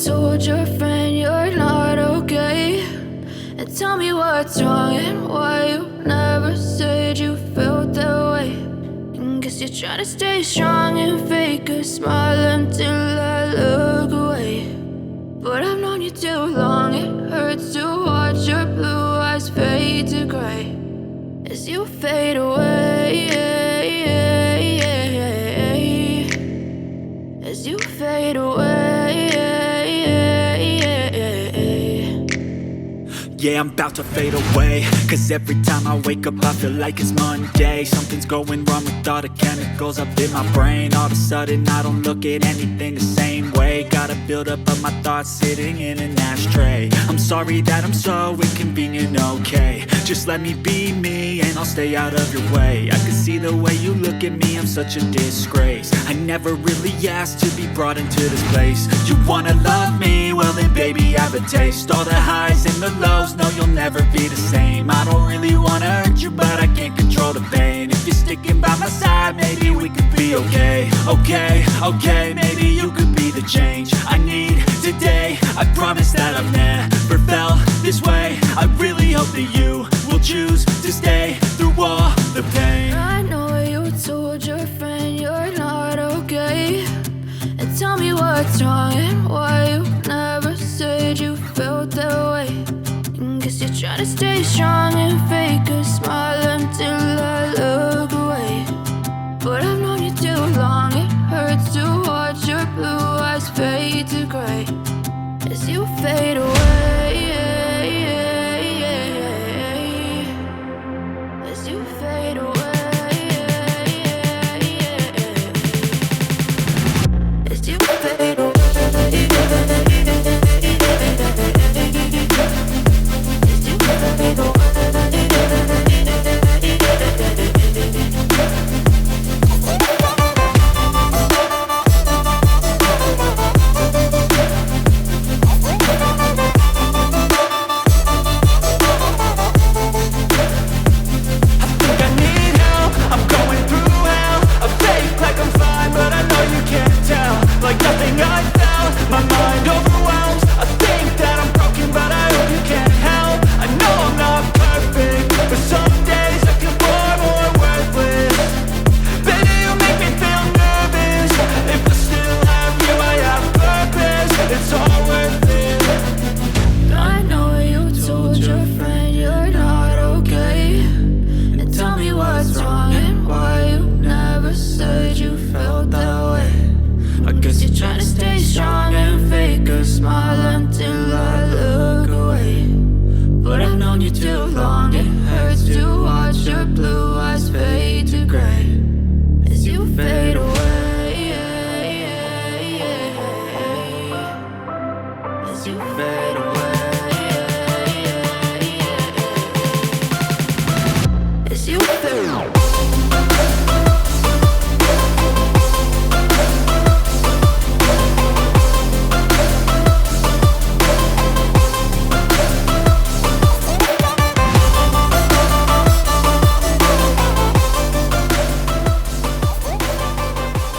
told your friend you're not okay, and tell me what's wrong and why you never said you felt that way. And guess you're trying to stay strong and fake a smile until I look away. But I've known you too long, it hurts to watch your blue eyes fade to gray as you fade away, as you fade away. Yeah, I'm about to fade away, cause every time I wake up I feel like it's Monday. Something's going wrong with all the chemicals up in my brain. All of a sudden I don't look at anything the same way. Got a build up of my thoughts sitting in an ashtray. I'm sorry that I'm so inconvenient, okay. Just let me be me and I'll stay out of your way. I can see the way you look at me, I'm such a disgrace. I never really asked to be brought into this place. You wanna love me? Well then baby, have a taste. All the highs and the lows, no, you'll never be the same. I don't really wanna hurt you, but I can't control the pain. If you're sticking by my side, maybe we could be okay. Okay, maybe you could be the change I need today. I promise that I've never felt this way. I really hope that you will choose to stay through all the pain. I know you told your friend you're not okay, and tell me what's wrong and why you never said you felt that way. And guess you're trying to stay strong and fake a smile until I look away. But I've known you too long, it hurts to watch your blue eyes fade to gray as you fade away, as you fade away, as you fade away. As you fade away.